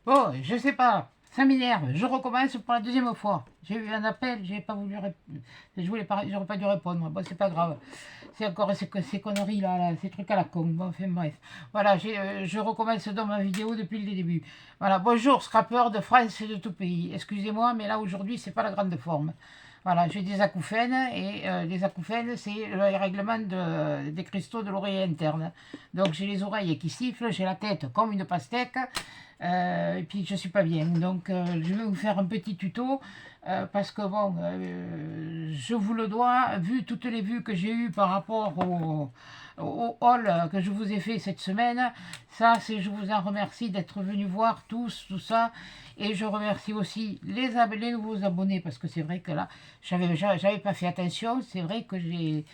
Bon, je sais pas, ça m'énerve. Je recommence pour la deuxième fois. J'ai eu un appel, j'ai pas voulu je voulais pas, j'aurais pas dû répondre. Bon, c'est pas grave. C'est encore ces conneries là, ces trucs à la con. Bon, enfin bref. Voilà, je recommence dans ma vidéo depuis le début. Voilà, bonjour, scrappeurs de France et de tout pays. Excusez-moi, mais là aujourd'hui, c'est pas la grande forme. Voilà, j'ai des acouphènes et les acouphènes, c'est le règlement des cristaux de l'oreille interne. Donc j'ai les oreilles qui sifflent, j'ai la tête comme une pastèque. Et puis je suis pas bien. Donc je vais vous faire un petit tuto parce que bon, je vous le dois, vu toutes les vues que j'ai eues par rapport au haul que je vous ai fait cette semaine. Ça, c'est je vous en remercie d'être venus voir tous, tout ça. Et je remercie aussi les nouveaux abonnés parce que c'est vrai que là, j'avais pas fait attention. C'est vrai que j'ai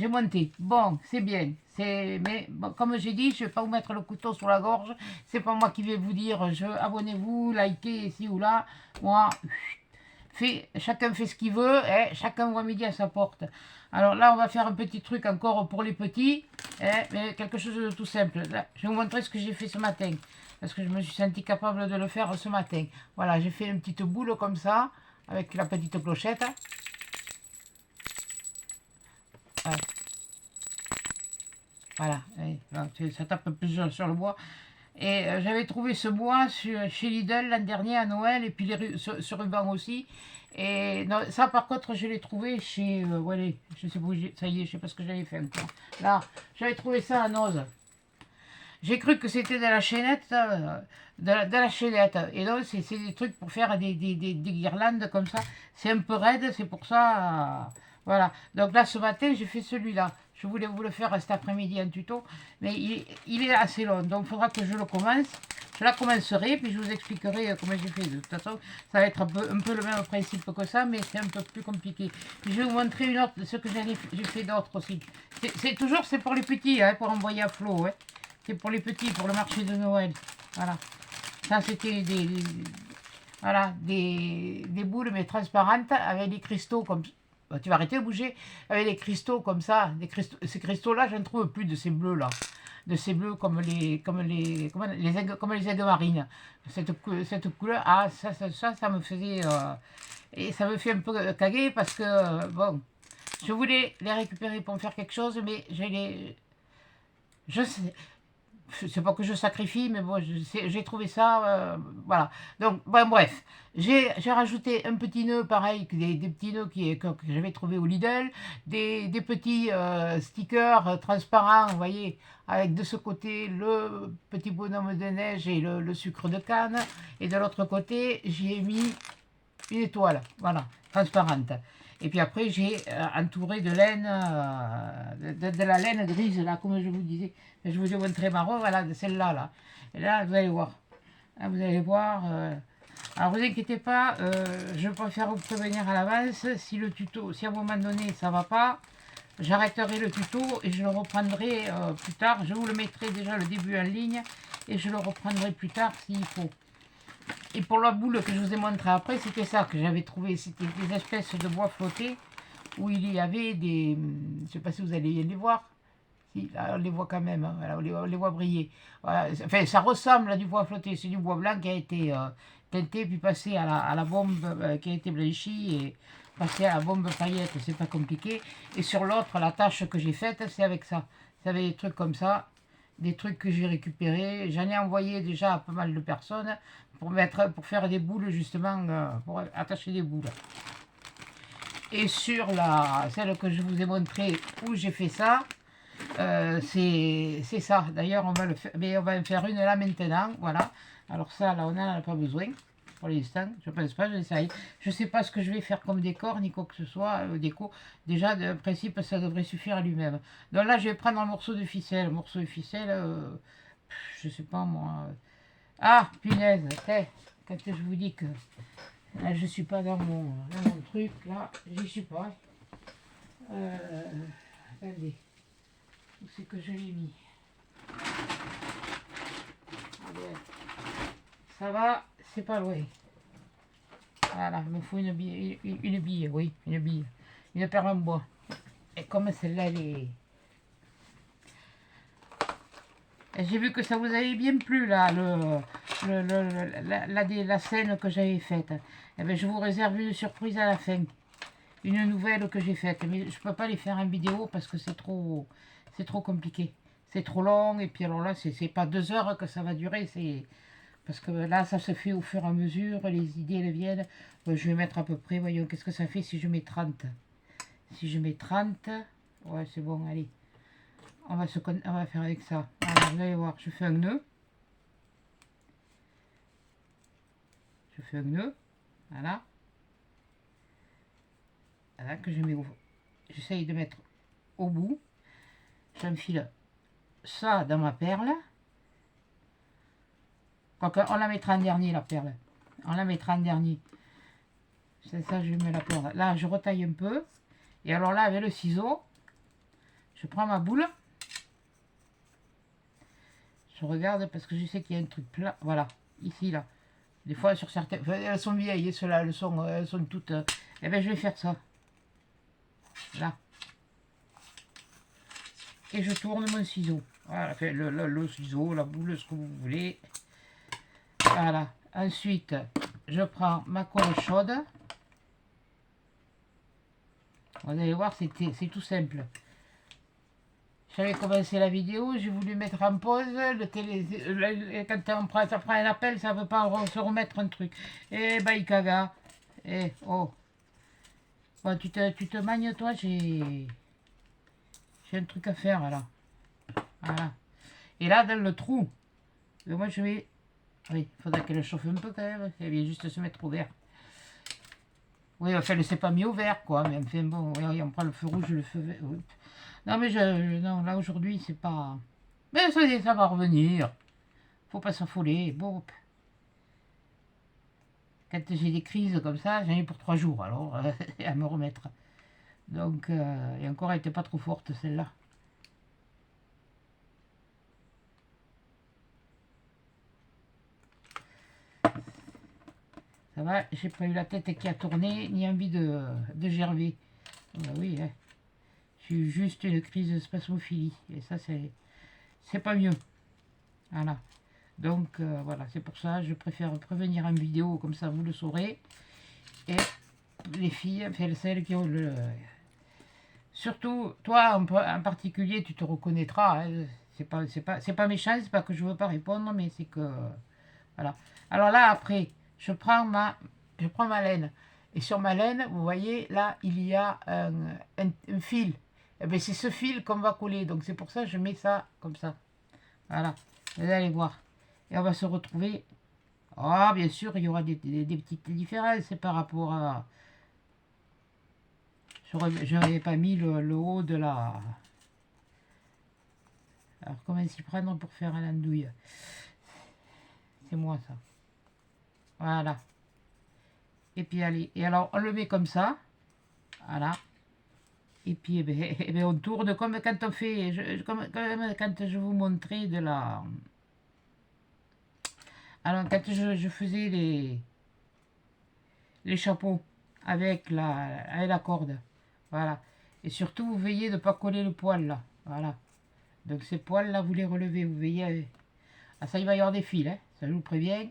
monté. Bon, c'est bien. Mais bon, comme j'ai dit, je ne vais pas vous mettre le couteau sur la gorge. C'est pas moi qui vais vous dire abonnez-vous, likez ici ou là. Moi, chacun fait ce qu'il veut, et chacun voit midi à sa porte. Alors là, on va faire un petit truc encore pour les petits, mais quelque chose de tout simple. Là, je vais vous montrer ce que j'ai fait ce matin, parce que je me suis senti capable de le faire ce matin. Voilà, j'ai fait une petite boule comme ça, avec la petite clochette. Voilà, ça tape un peu sur le bois. Et j'avais trouvé ce bois chez Lidl l'an dernier à Noël, et puis ce ruban aussi. Et non, ça, par contre, je l'ai trouvé chez. Ouais, je sais pas où ça y est, je sais pas ce que j'avais fait encore. Là, j'avais trouvé ça à Noz. J'ai cru que c'était de la chaînette, de la chaînette. Et donc, c'est des trucs pour faire des guirlandes comme ça. C'est un peu raide, c'est pour ça. Voilà. Donc là, ce matin, j'ai fait celui-là. Je voulais vous le faire cet après-midi en tuto, mais il est assez long. Donc, il faudra que je le commence. Je la commencerai, puis je vous expliquerai comment j'ai fait. De toute façon, ça va être un peu le même principe que ça, mais c'est un peu plus compliqué. Puis je vais vous montrer une autre, ce que j'ai fait d'autre aussi. C'est pour les petits, hein, pour envoyer à flot. Hein. C'est pour les petits, pour le marché de Noël. Voilà. Ça, c'était voilà, des boules, mais transparentes, avec des cristaux comme... Tu vas arrêter de bouger. Avec des cristaux comme ça. Ces cristaux-là, je ne trouve plus de ces bleus-là. De ces bleus comme les aigues marines. Cette couleur, ah, ça me faisait... et ça me fait un peu caguer parce que, bon, je voulais les récupérer pour me faire quelque chose, mais je sais, c'est pas que je sacrifie, mais bon, j'ai trouvé ça, voilà. Donc, bon, bref, j'ai rajouté un petit nœud, pareil, des petits nœuds que j'avais trouvé au Lidl, des petits stickers transparents, vous voyez, avec de ce côté le petit bonhomme de neige et le sucre de canne, et de l'autre côté, j'y ai mis une étoile, voilà, transparente. Et puis après, j'ai entouré de laine, de la laine grise, là, comme je vous disais. Je vous ai montré marron, voilà, de celle-là, là. Et là, vous allez voir. Là, vous allez voir. Alors, vous inquiétez pas, je préfère vous prévenir à l'avance. Si le tuto, si à un moment donné, ça va pas, j'arrêterai le tuto et je le reprendrai plus tard. Je vous le mettrai déjà le début en ligne et je le reprendrai plus tard s'il faut. Et pour la boule que je vous ai montré après, c'était ça que j'avais trouvé. C'était des espèces de bois flottés où il y avait des... Je ne sais pas si vous allez les voir. Si, là, on les voit quand même. Hein, voilà, on les voit briller. Voilà. Enfin, ça ressemble à du bois flotté. C'est du bois blanc qui a été teinté puis passé à la bombe qui a été blanchie et passé à la bombe paillette. C'est pas compliqué. Et sur l'autre, la tâche que j'ai faite, c'est avec ça. Vous savez, des trucs comme ça. Des trucs que j'ai récupérés. J'en ai envoyé déjà à pas mal de personnes pour faire des boules justement, pour attacher des boules. Et sur celle que je vous ai montré où j'ai fait ça, c'est ça. D'ailleurs, on va le faire, mais on va en faire une là maintenant. Voilà. Alors ça, là, on n'en a pas besoin pour l'instant. Je pense pas, j'essaye. Je sais pas ce que je vais faire comme décor, ni quoi que ce soit. Déco. Déjà, de principe, ça devrait suffire à lui-même. Donc là, je vais prendre un morceau de ficelle. Un morceau de ficelle, je sais pas moi. Ah, punaise, quand je vous dis que là, je suis pas dans mon truc, là, j'y suis pas. Attendez, où c'est que je l'ai mis? Allez, ça va, c'est pas loin. Voilà, il me faut une bille, oui, une bille. Une paire en bois. Et comme celle-là, elle est... J'ai vu que ça vous avait bien plu, là, la scène que j'avais faite. Eh bien, je vous réserve une surprise à la fin. Une nouvelle que j'ai faite. Mais je ne peux pas les faire en vidéo parce que c'est trop compliqué. C'est trop long. Et puis alors là, c'est pas 2 heures que ça va durer. Parce que là, ça se fait au fur et à mesure. Les idées, elles viennent. Je vais mettre à peu près, voyons, qu'est-ce que ça fait si je mets 30. Si je mets 30, ouais, c'est bon, allez. On va faire avec ça. Alors, vous allez voir, je fais un nœud. Je fais un nœud. Voilà. Voilà, que je mets au... J'essaye de mettre au bout. J'enfile ça dans ma perle. Quoique, on la mettra en dernier, la perle. On la mettra en dernier. C'est ça, je mets la perle. Là, je retaille un peu. Et alors là, avec le ciseau, je prends ma boule. Je regarde parce que je sais qu'il y a un truc plat. Voilà, ici, là. Des fois, sur certaines... Enfin, elles sont vieilles, ceux-là, elles sont toutes... Eh bien, je vais faire ça. Là. Et je tourne mon ciseau. Voilà, enfin, le ciseau, la boule, ce que vous voulez. Voilà. Ensuite, je prends ma colle chaude. Vous allez voir, c'est tout simple. J'avais commencé la vidéo, j'ai voulu mettre en pause. Quand ça prend un appel, ça ne veut pas se remettre un truc. Eh ben, il caga. Eh, oh. Bon, tu te magnes, toi, j'ai un truc à faire, là. Voilà. Et là, dans le trou, moi, je vais... Oui, il faudrait qu'elle chauffe un peu, quand même. Elle vient juste se mettre au vert. Oui, enfin, elle s'est pas mis au vert, quoi. Mais enfin, bon, oui, on prend le feu rouge, le feu vert. Non, mais non, là, aujourd'hui, c'est pas... Mais ça va revenir. Faut pas s'affoler. Bon. Quand j'ai des crises comme ça, j'en ai pour 3 jours, alors, à me remettre. Donc, et encore, elle n'était pas trop forte, celle-là. Ça va, j'ai pas eu la tête qui a tourné, ni envie de gerber. Bah oui, hein. J'ai eu juste une crise de spasmophilie. Et ça, c'est pas mieux. Voilà. Donc, voilà, c'est pour ça, je préfère prévenir en vidéo, comme ça, vous le saurez. Et les filles, enfin, celles qui ont le... Surtout, toi, en particulier, tu te reconnaîtras. Hein. C'est pas méchant, c'est pas que je veux pas répondre, mais c'est que... Voilà. Alors là, après, je prends ma laine. Et sur ma laine, vous voyez, là, il y a un fil. Et bien, c'est ce fil qu'on va coller. Donc, c'est pour ça que je mets ça comme ça. Voilà. Vous allez voir. Et on va se retrouver. Ah, bien sûr, il y aura des petites différences par rapport à... Je n'avais pas mis le haut de la... Alors, comment s'y prendre pour faire un andouille? C'est moi, ça. Voilà. Et puis, allez. Et alors, on le met comme ça. Voilà. Et puis, eh ben, on tourne comme quand on fait... comme quand je vous montrais de la... Alors, quand je faisais les chapeaux avec la corde. Voilà. Et surtout, vous veillez de ne pas coller le poil, là. Voilà. Donc, ces poils-là, vous les relevez. Vous veillez... Ah, ça, il va y avoir des fils, hein. Ça, je vous préviens.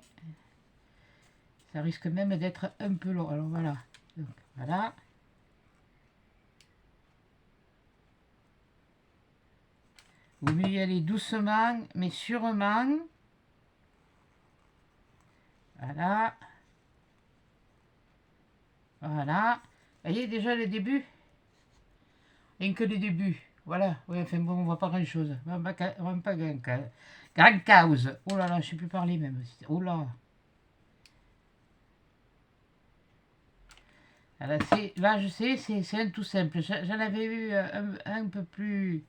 Ça risque même d'être un peu long. Alors, voilà. Donc, voilà. Vous y aller doucement, mais sûrement. Voilà. Voilà. Vous voyez déjà le début? Rien que le début. Voilà. Oui, enfin bon, on voit pas grand chose. On voit pas grand cause. Oh là là, je sais plus parler même. Oh là. Alors, là, je sais, c'est un tout simple. J'en avais eu un peu plus...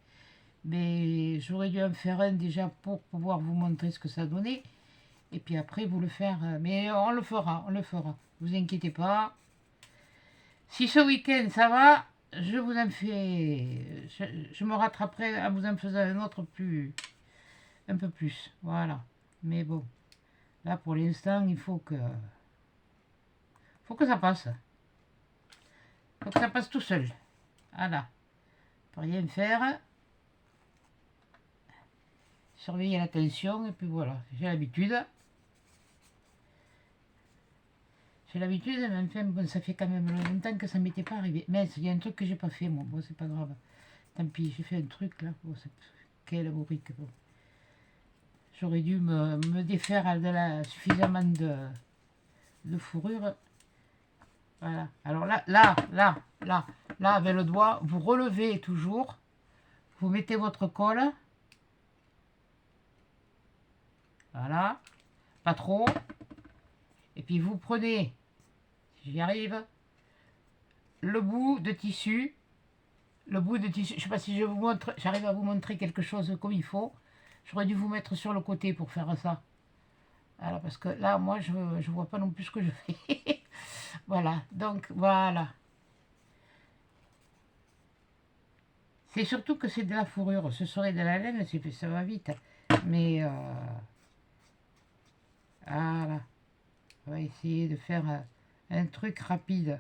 Mais j'aurais dû en faire un déjà pour pouvoir vous montrer ce que ça donnait. Et puis après, vous le faire. Mais on le fera, on le fera. Vous inquiétez pas. Si ce week-end ça va, je vous en fais... Je me rattraperai en vous en faisant un autre un peu plus. Voilà. Mais bon. Là, pour l'instant, il faut que... Faut que ça passe. Faut que ça passe tout seul. Voilà. Pour rien faire. surveiller la tension, et puis voilà, j'ai l'habitude. J'ai l'habitude, mais enfin, bon, ça fait quand même longtemps que ça ne m'était pas arrivé. Mais il y a un truc que j'ai pas fait, moi, bon, c'est pas grave. Tant pis, j'ai fait un truc, là, bon, quelle bourrique, bon. J'aurais dû me défaire suffisamment de fourrure. Voilà. Alors là, avec le doigt, vous relevez toujours. Vous mettez votre colle. Voilà. Pas trop. Et puis vous prenez, si j'y arrive, le bout de tissu. Le bout de tissu, je ne sais pas si je vous montre, j'arrive à vous montrer quelque chose comme il faut. J'aurais dû vous mettre sur le côté pour faire ça. Voilà, parce que là, moi, je ne vois pas non plus ce que je fais. Voilà, donc voilà. C'est surtout que c'est de la fourrure. Ce serait de la laine, ça va vite. Mais voilà. On va essayer de faire un truc rapide.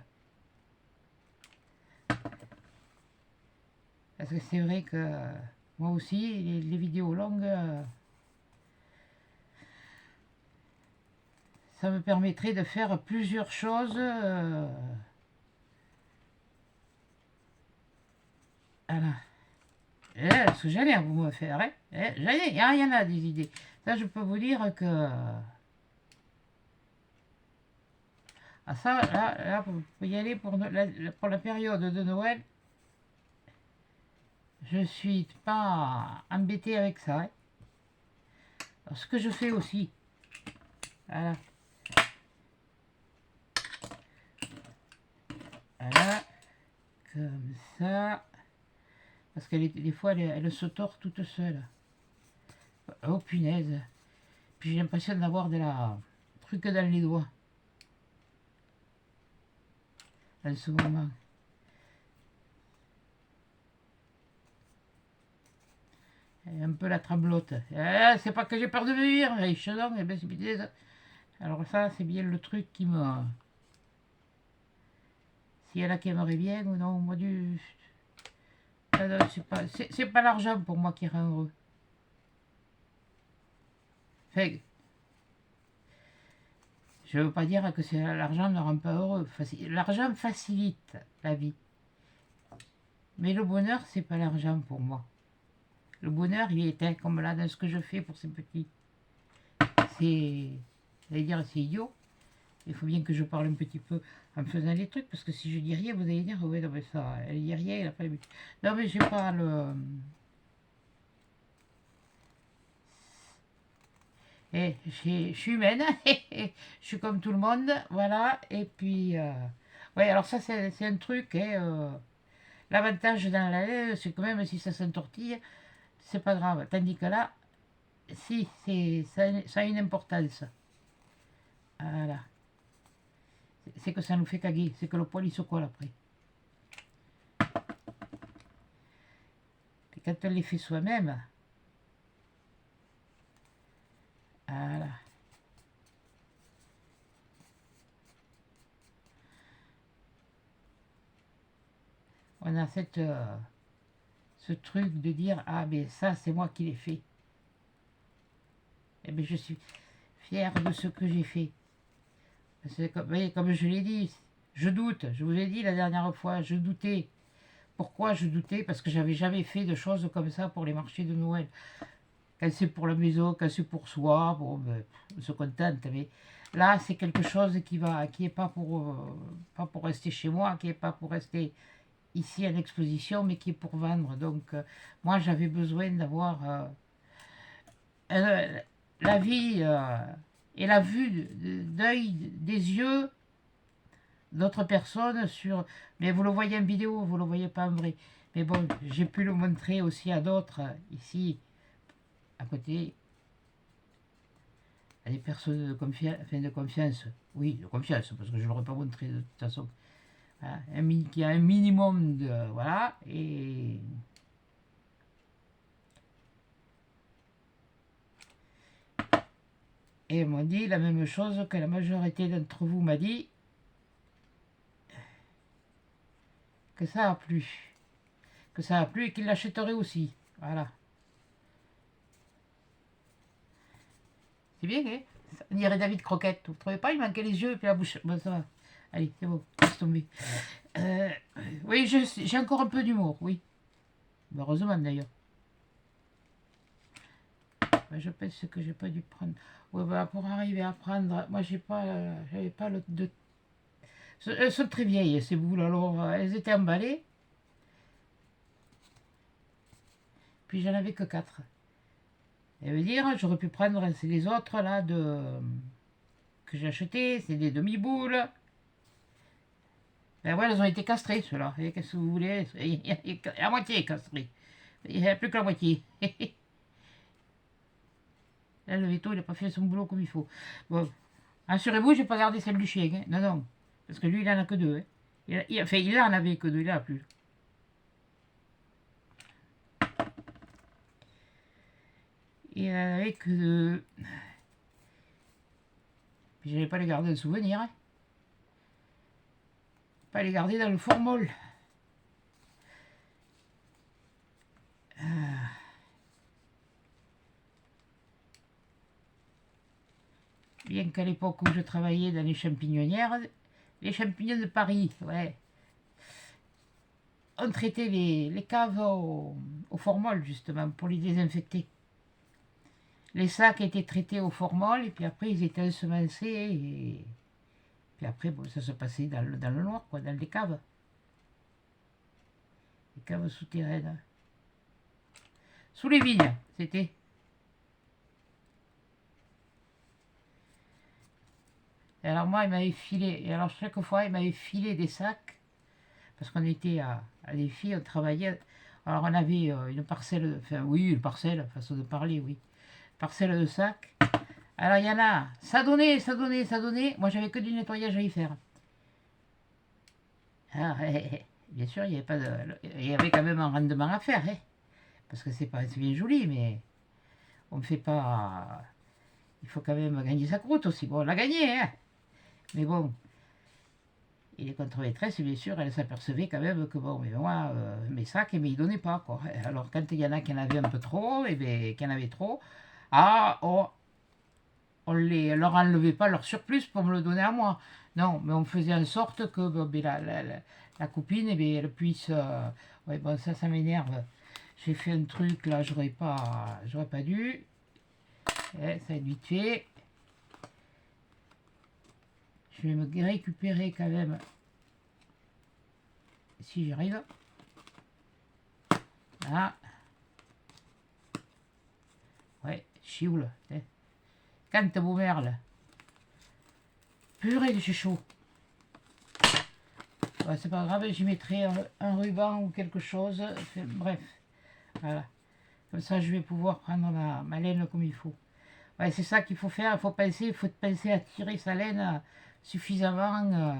Parce que c'est vrai que moi aussi, les vidéos longues, ça me permettrait de faire plusieurs choses. Voilà. Ce que j'allais vous me faire, hein. Il y en a des idées. Ça, je peux vous dire que... Ah ça, là vous pouvez y aller pour la période de Noël. Je suis pas embêté avec ça. Hein. Alors, ce que je fais aussi, voilà. Voilà, comme ça. Parce que des fois, elle se tord toute seule. Oh punaise. Puis j'ai l'impression d'avoir de la truc dans les doigts. En ce moment. Et un peu la tremblote. C'est pas que j'ai peur de vieillir, les chelons, et ben c'est bien. Alors ça, c'est bien le truc qui me... S'il y en a qui aimeraient bien ou non, moi du... C'est pas l'argent pour moi qui rend heureux. Enfin, je veux pas dire que l'argent ne rend pas heureux. L'argent facilite la vie. Mais le bonheur, c'est pas l'argent pour moi. Le bonheur, il est comme là dans ce que je fais pour ces petits. C'est... J'allais dire, c'est idiot. Il faut bien que je parle un petit peu en faisant les trucs, parce que si je dis rien, vous allez dire, ouais, non, mais ça, elle dit rien, elle a pas l'habitude. Non, mais j'ai pas le... Et je suis humaine, je suis comme tout le monde, voilà, et puis... Ouais, alors ça, c'est un truc, hein, l'avantage dans la laine, c'est que même si ça s'entortille, c'est pas grave. Tandis que là, si, ça a une importance. Voilà. C'est que ça nous fait caguer, c'est que le poil il se colle après. Et quand on les fait soi-même, voilà. On a ce truc de dire, ah ben ça c'est moi qui l'ai fait. Et ben je suis fier de ce que j'ai fait. Comme je l'ai dit, je doute, je vous ai dit la dernière fois, je doutais. Pourquoi je doutais? Parce que j'avais jamais fait de choses comme ça pour les marchés de Noël. Quand c'est pour la maison, quand c'est pour soi, bon, ben, on se contente. Mais là, c'est quelque chose qui est pas pour rester chez moi, qui est pas pour rester ici en exposition, mais qui est pour vendre. Donc, moi, j'avais besoin d'avoir la vie et la vue d'œil, des yeux d'autres personnes sur... Mais vous le voyez en vidéo, vous le voyez pas en vrai. Mais bon, j'ai pu le montrer aussi à d'autres ici, à côté, à des personnes de confiance. Oui, de confiance, parce que je ne l'aurais pas montré de toute façon. Voilà, qui a un minimum de... Voilà, et... Et ils m'ont dit la même chose que la majorité d'entre vous m'a dit, que ça a plu. Que ça a plu et qu'ils l'achèteraient aussi. Voilà. C'est bien, hein? On dirait David Croquette. Vous ne trouvez pas? Il manquait les yeux et puis la bouche. Bon, ça va. Allez, c'est bon. Laisse tomber. Oui, j'ai encore un peu d'humour, oui. Heureusement, d'ailleurs. Je pense que j'ai pas dû prendre. Ouais, bah, pour arriver à prendre, moi j'avais pas elles sont très vieilles ces boules, alors elles étaient emballées. Puis j'en avais que 4. Ça veut dire, j'aurais pu prendre les autres là que j'ai acheté, c'est des demi-boules. Ben voilà, elles ont été castrées ceux-là. Qu'est-ce que vous voulez? Il y a la moitié castrée. Il n'y a plus que la moitié. Là, le veto, il n'a pas fait son boulot comme il faut. Bon, assurez-vous, je n'ai pas gardé celle du chien. Hein. Non, non. Parce que lui, il en a que 2. Hein. Enfin, il en avait que 2, il n'en a plus. Il en avait que 2. Puis je n'allais pas les garder de souvenir. Hein. Pas les garder dans le formol. Bien qu'à l'époque où je travaillais dans les champignonnières, les champignons de Paris, ouais, on traitait les caves au formol, justement, pour les désinfecter. Les sacs étaient traités au formol, et puis après, ils étaient ensemencés, et puis après, bon, ça se passait dans le noir, quoi, dans les caves. Les caves souterraines. Sous les vignes, c'était. Et alors moi, il m'avait filé, et alors chaque fois, il m'avait filé des sacs, parce qu'on était à des filles, on travaillait. Alors on avait une parcelle, enfin oui, une parcelle, façon de parler, oui. Parcelle de sacs. Alors il y en a, ça donnait, ça donnait, ça donnait. Moi j'avais que du nettoyage à y faire. Alors, bien sûr, il y avait quand même un rendement à faire, hein, parce que c'est bien joli, mais on ne fait pas. Il faut quand même gagner sa croûte aussi. Bon, on l'a gagné, hein. Mais bon, et les contre-maîtresses, bien sûr, elles s'apercevaient quand même que bon, mais moi, mes sacs, mais ils donnaient pas, quoi. Alors quand il y en a qui en avaient un peu trop, et bien, qui en avaient trop, ah, on leur enlevait pas leur surplus pour me le donner à moi. Non, mais on faisait en sorte que bon, ben, la copine, eh bien, elle puisse. Ouais, bon, ça m'énerve. J'ai fait un truc là, j'aurais pas dû. Ça va être vite fait. Je vais me récupérer quand même. Si j'y arrive. Là. Ouais, chioule. Quand t'as beau merle. Purée que j'ai chaud. Ouais, c'est pas grave, j'y mettrai un ruban ou quelque chose. Enfin, bref. Voilà. Comme ça, je vais pouvoir prendre ma laine comme il faut. Ouais, c'est ça qu'il faut faire. Il faut penser à tirer sa laine suffisamment.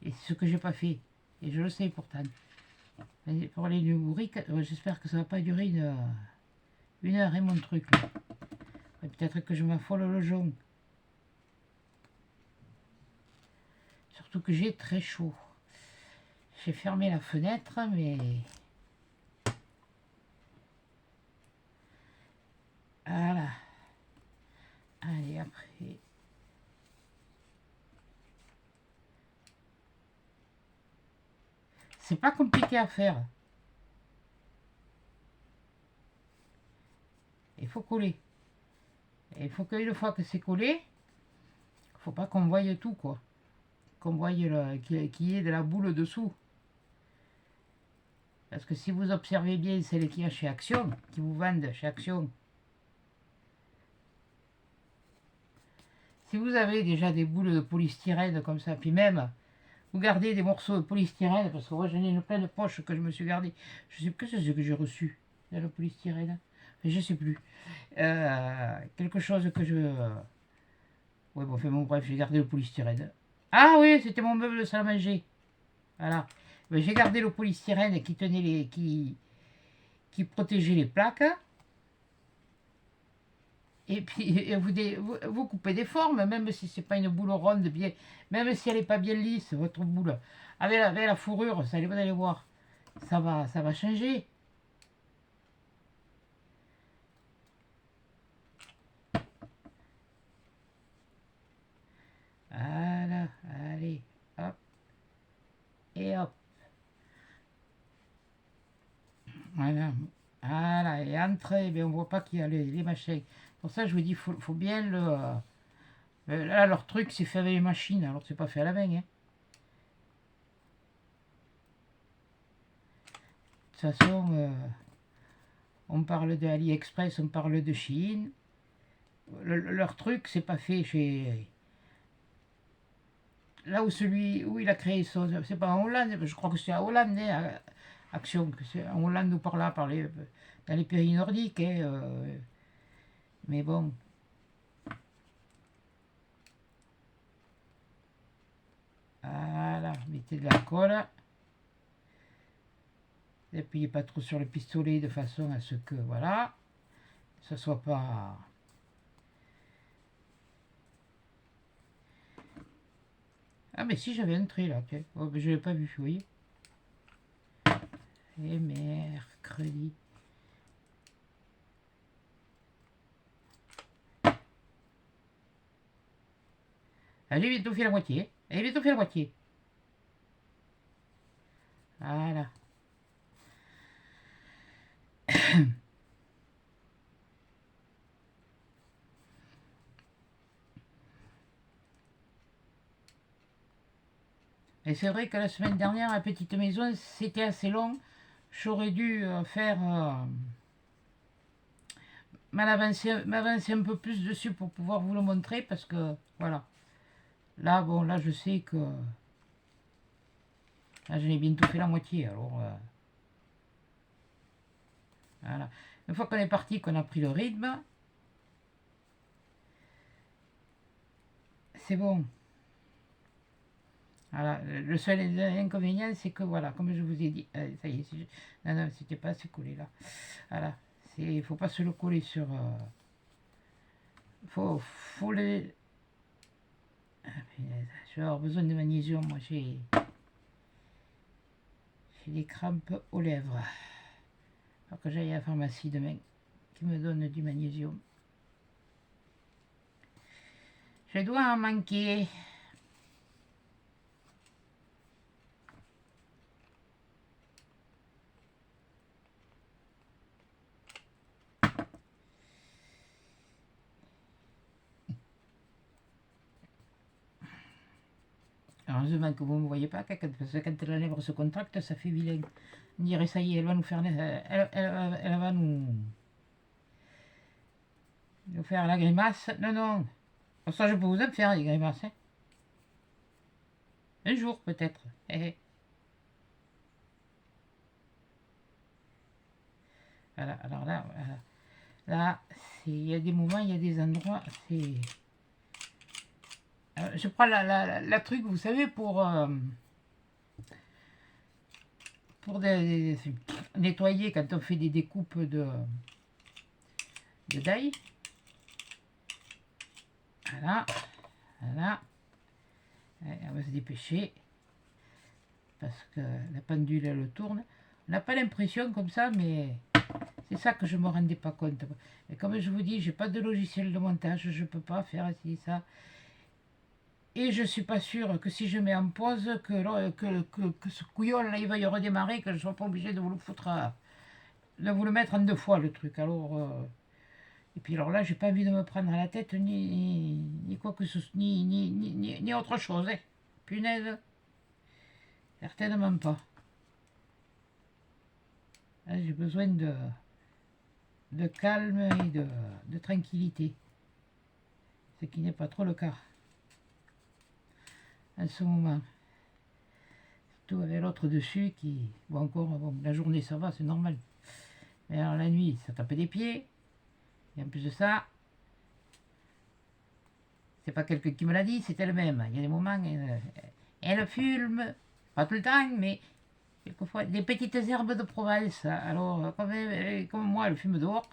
Et c'est ce que j'ai pas fait. Et je le sais pourtant. Et pour les numériques, j'espère que ça va pas durer une heure, et mon truc. Peut-être que je m'affole le jonc. Surtout que j'ai très chaud. J'ai fermé la fenêtre, mais... Voilà. Allez, après... C'est pas compliqué à faire. Il faut coller. Et il faut qu'une fois que c'est collé, il faut pas qu'on voie tout, quoi. Qu'on voie qu'il y ait de la boule dessous. Parce que si vous observez bien celles qu'il y a chez Action, qui vous vendent chez Action, si vous avez déjà des boules de polystyrène comme ça, puis même vous gardez des morceaux de polystyrène, parce que moi j'en ai une pleine poche que je me suis gardé. Je sais plus ce que j'ai reçu dans le polystyrène. Mais je sais plus. Quelque chose que je... Ouais, bon, enfin, bon, bref, j'ai gardé le polystyrène. Ah oui, c'était mon meuble de salle à manger. Voilà. J'ai gardé le polystyrène qui tenait qui protégeait les plaques. Et puis vous coupez des formes, même si c'est pas une boule ronde, bien, même si elle n'est pas bien lisse, votre boule. Avec la fourrure, vous allez voir, ça va changer. entre, et bien, on voit pas qu'il y a les machins. Pour ça, je vous dis, faut bien le... là, leur truc, c'est fait avec les machines, alors c'est pas fait à la main. Hein. De toute façon, on parle de AliExpress, on parle de Chine. Leur truc, c'est pas fait chez... Là où celui où il a créé son... C'est pas en Hollande, je crois que c'est à Hollande, hein, Action, que c'est en Hollande ou par là, dans les pays nordiques. Hein, mais bon. Voilà, mettez de la colle. N'appuyez pas trop sur le pistolet de façon à ce que, voilà, ça soit pas... Ah mais si, j'avais un trait là, okay. Oh, je l'ai pas vu, vous voyez. Et mercredi. Allez, bientôt fait la moitié. Allez, bientôt fait la moitié. Voilà. Et c'est vrai que la semaine dernière, à Petite Maison, c'était assez long. J'aurais dû faire... m'avancer un peu plus dessus pour pouvoir vous le montrer, parce que, voilà. Là, bon, là, je sais que... Là, j'en ai bientôt fait la moitié, alors... voilà. Une fois qu'on est parti, qu'on a pris le rythme, c'est bon. Voilà. Le seul inconvénient, c'est que, voilà, comme je vous ai dit... ça y est, non, non, c'était pas assez collé, là. Voilà. Il faut pas se le coller sur... faut les... Ah, je vais avoir besoin de magnésium, moi, j'ai des crampes aux lèvres. Alors que j'aille à la pharmacie demain, qui me donne du magnésium. Je dois en manquer. Heureusement que vous ne me voyez pas, parce que quand la lèvre se contracte, ça fait vilain. On dirait, ça y est, elle va nous faire... Elle va nous faire la grimace. Non, non. Pour ça, je peux vous en faire, des grimaces. Hein. Un jour, peut-être. Voilà, alors là, voilà. Là, il y a des moments, il y a des endroits, c'est... je prends la truc, vous savez, pour nettoyer quand on fait des découpes de d'ail. Voilà, voilà. Allez, on va se dépêcher parce que la pendule elle tourne. On n'a pas l'impression comme ça, mais c'est ça que je me rendais pas compte. Et comme je vous dis, j'ai pas de logiciel de montage, je peux pas faire ici ça. Et je suis pas sûre que si je mets en pause, que ce couillon là il va y redémarrer, que je ne sois pas obligé de vous le foutre de vous le mettre en 2 fois le truc. Alors et puis alors là, j'ai pas envie de me prendre à la tête ni quoi que ce soit, ni autre chose. Hein. Punaise, certainement pas. J'ai besoin de calme et de tranquillité, ce qui n'est pas trop le cas en ce moment. Surtout avec l'autre dessus qui... Bon, encore, bon, la journée ça va, c'est normal. Mais alors la nuit, ça tape des pieds. Et en plus de ça, c'est pas quelqu'un qui me l'a dit, c'est elle-même. Il y a des moments, elle fume, pas tout le temps, mais quelquefois, des petites herbes de Provence. Alors, comme moi, elle fume dehors.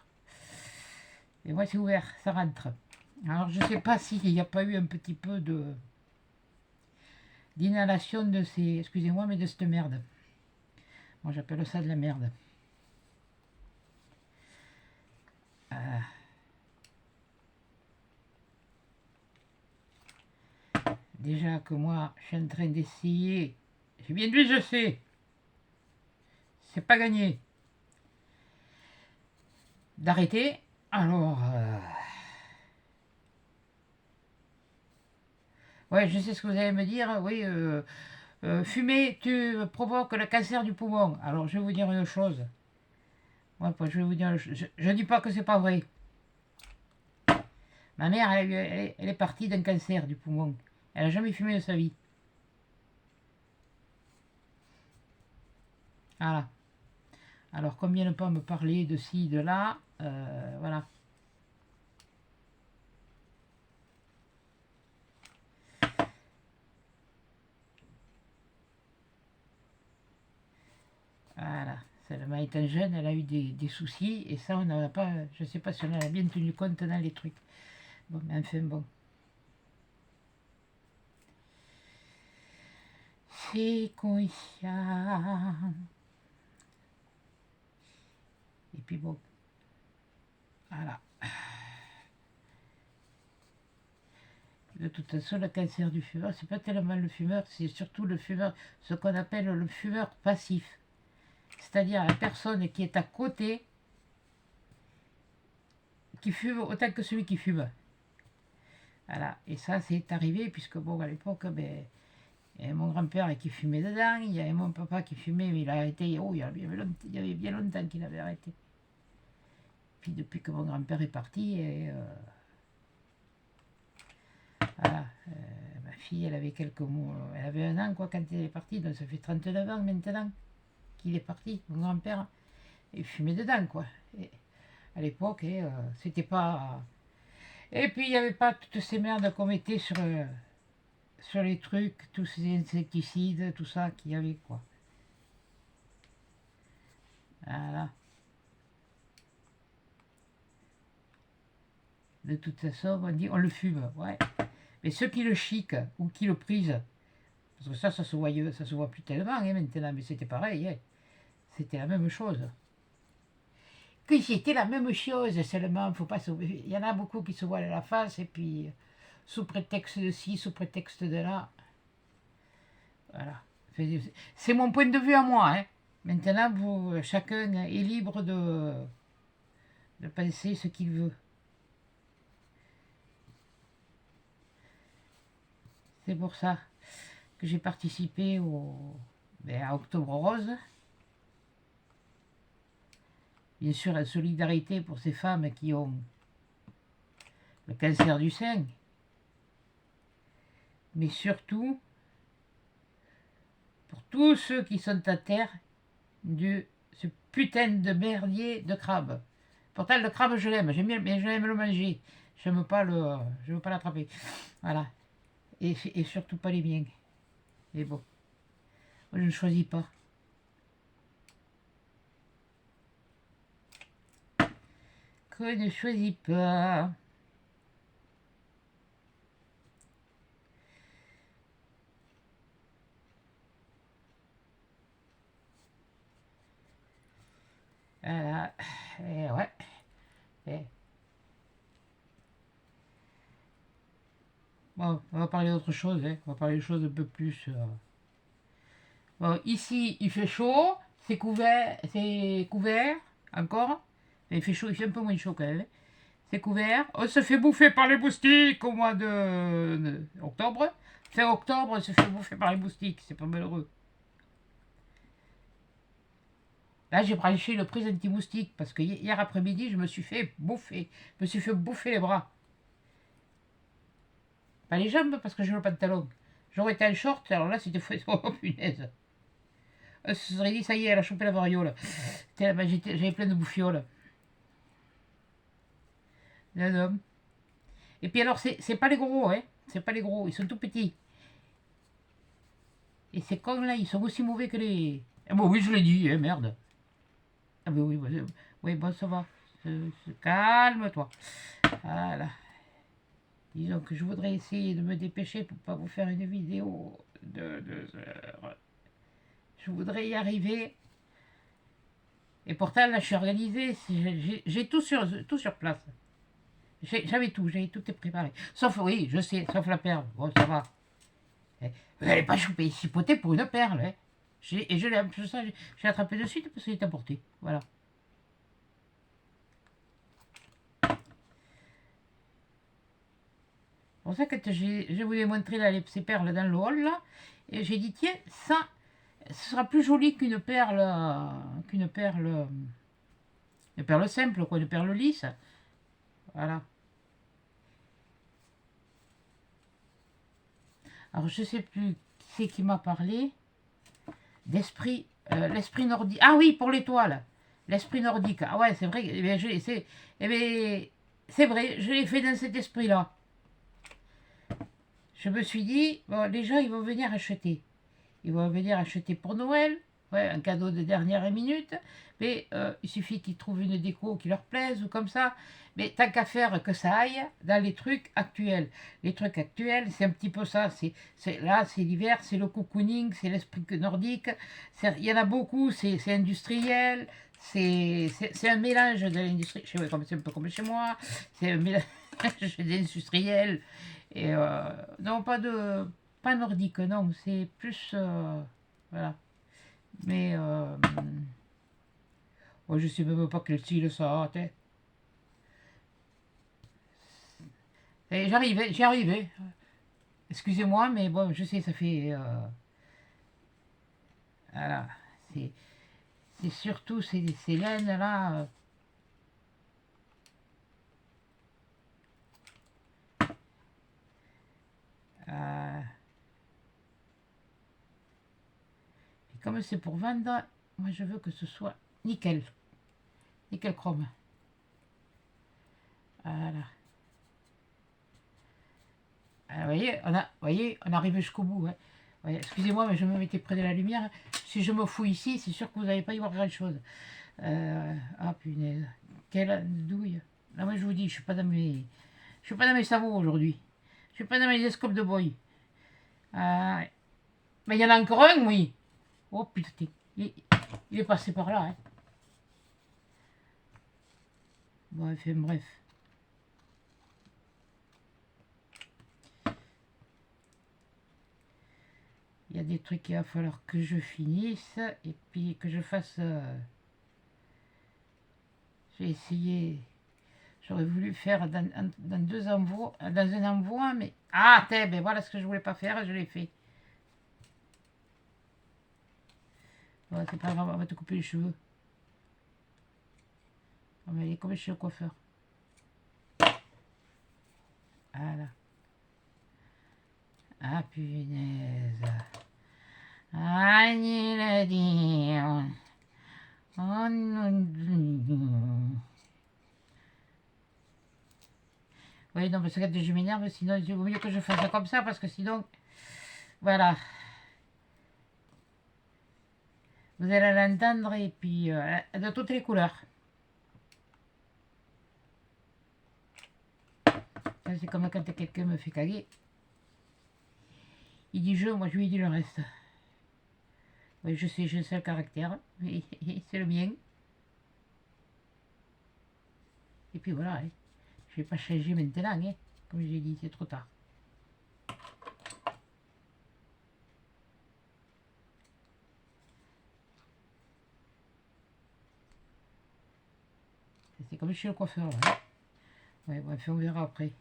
Et moi, c'est ouvert, ça rentre. Alors, je sais pas s'il n'y a pas eu un petit peu d'inhalation de ces... Excusez-moi, mais de cette merde. Moi, j'appelle ça de la merde. Déjà que moi, je suis en train d'essayer. J'ai bien dit, je sais. C'est pas gagné. d'arrêter. Alors, ouais, je sais ce que vous allez me dire. Oui, fumer, tu provoques le cancer du poumon. Alors, je vais vous dire une chose. Ouais, je vais vous dire, je dis pas que c'est pas vrai. Ma mère, elle est partie d'un cancer du poumon. Elle a jamais fumé de sa vie. Voilà. Alors, combien ne pas me parler de ci, de là, voilà. Voilà. Seulement étant jeune, elle a eu des soucis, et ça, on n'en a pas, je sais pas si on en a bien tenu compte dans les trucs. Bon, mais enfin, bon. C'est conscient. Et puis bon, voilà. De toute façon, le cancer du fumeur, c'est pas tellement le fumeur, c'est surtout le fumeur, ce qu'on appelle le fumeur passif. C'est-à-dire la personne qui est à côté, qui fume autant que celui qui fume. Voilà. Et ça, c'est arrivé, puisque bon, à l'époque, ben, il y avait mon grand-père qui fumait dedans, il y avait mon papa qui fumait, mais il a arrêté, oh, il y avait bien longtemps qu'il avait arrêté. Puis depuis que mon grand-père est parti, et, voilà, ma fille, elle avait quelques mois, elle avait 1 an quoi, quand elle est partie, donc ça fait 39 ans maintenant qu'il est parti, mon grand-père, et fumait dedans, quoi. Et à l'époque, c'était pas... Et puis il n'y avait pas toutes ces merdes qu'on mettait sur les trucs, tous ces insecticides, tout ça qu'il y avait, quoi. Voilà. De toute façon, on dit on le fume, ouais. Mais ceux qui le chiquent ou qui le prisent, parce que ça se voit plus tellement maintenant, mais c'était pareil, hein. C'était la même chose. Que c'était la même chose, seulement, faut pas se... il y en a beaucoup qui se voilent la face, et puis, sous prétexte de ci, sous prétexte de là. Voilà. C'est mon point de vue à moi, hein. Maintenant, chacun est libre de penser ce qu'il veut. C'est pour ça que j'ai participé à Octobre Rose. Bien sûr, la solidarité pour ces femmes qui ont le cancer du sein. Mais surtout, pour tous ceux qui sont à terre de ce putain de merdier de crabe. Pourtant, le crabe, je l'aime, j'aime bien, mais j'aime le manger. Je n'aime pas je veux pas l'attraper. Voilà. Et surtout pas les miens. Mais bon, moi, je ne choisis pas. Que ne choisis pas. Voilà. Et ouais. Et... Bon, on va parler d'autre chose, hein. On va parler de choses un peu plus... Bon, ici, il fait chaud, c'est couvert, encore. Il fait chaud, il fait un peu moins chaud quand même, hein. C'est couvert. On se fait bouffer par les moustiques au mois d'octobre. Fin octobre, on se fait bouffer par les moustiques, c'est pas malheureux. Là, j'ai branché le prise anti-moustique parce que hier après-midi, je me suis fait bouffer. Je me suis fait bouffer les bras. Pas les jambes parce que j'ai le pantalon. J'aurais été en short, alors là, c'était fou. Oh punaise. On se serait dit, ça y est, elle a chopé la variole. J'avais plein de bouffioles. Non, non. Et puis alors, c'est pas les gros, hein. C'est pas les gros, ils sont tout petits. Et ces cons-là, ils sont aussi mauvais que les... Ah bon, oui, je l'ai dit, hein, merde. Ah ben oui, oui, bon, ça va. Calme-toi. Voilà. Disons que je voudrais essayer de me dépêcher pour pas vous faire une vidéo de 2 heures. Je voudrais y arriver. Et pourtant, là, je suis organisé. J'ai tout sur place. J'avais tout est préparé. Sauf, oui, je sais, sauf la perle. Bon, ça va. Vous n'allez pas choper chipoter pour une perle, hein. Et je l'ai attrapé de suite parce qu'il est apporté. Voilà. pour ça que je vous ai montré là, ces perles dans le hall, là, et j'ai dit, tiens, ça, ce sera plus joli une perle simple, quoi, une perle lisse. Voilà. Alors, je sais plus qui c'est qui m'a parlé d'esprit, l'esprit nordique. Ah oui, pour l'étoile, l'esprit nordique. Ah ouais, c'est vrai, c'est vrai, je l'ai fait dans cet esprit-là. Je me suis dit, bon, les gens, ils vont venir acheter. Ils vont venir acheter pour Noël, ouais, un cadeau de dernière minute, mais il suffit qu'ils trouvent une déco qui leur plaise ou comme ça. Mais tant qu'à faire que ça aille dans les trucs actuels. Les trucs actuels, c'est un petit peu ça. Là, c'est l'hiver, c'est le cocooning, c'est l'esprit nordique. Il y en a beaucoup, c'est industriel. C'est un mélange de l'industrie. C'est un peu comme chez moi. C'est un mélange d'industriel. Et non, pas nordique, non, c'est plus... voilà. Mais... oh, je sais même pas quel style ça a. J'y arrivais. Excusez-moi, mais bon, je sais, ça fait... voilà. C'est surtout ces laines-là. Et comme c'est pour vendre, moi je veux que ce soit nickel. Nickel chrome. Voilà. Ah, voyez, on arrive jusqu'au bout. Hein. Ouais, excusez-moi, mais je me mettais près de la lumière. Si je me fous ici, c'est sûr que vous n'allez pas y voir grand-chose. Ah punaise, quelle douille. Là, moi je vous dis, je suis pas dans mes sabots aujourd'hui. Je suis pas dans mes escopes de boy. Ouais. Mais il y en a encore un, oui. Oh putain, il est passé par là. Hein. Bon, enfin, bref. Il y a des trucs qu'il va falloir que je finisse et puis que je fasse. J'ai essayé. J'aurais voulu faire dans deux envois, dans un envoi, mais ah, ben voilà ce que je voulais pas faire, je l'ai fait. Bon, c'est pas grave, on va te couper les cheveux. On va aller comme chez le coiffeur. Voilà. Ah punaise. Ah, il a dit. Oh non. Oui, non, parce que je m'énerve, sinon il vaut mieux que je fasse ça comme ça, parce que sinon, voilà. Vous allez l'entendre, et puis de toutes les couleurs. Ça, c'est comme quand quelqu'un me fait caguer. Il dit je, moi je lui dis le reste. Oui, je sais le caractère, mais c'est le mien. Et puis voilà, hein. Je vais pas changer maintenant, hein. Comme j'ai dit, c'est trop tard. C'est comme chez le coiffeur, là. Ouais, bref, on verra après.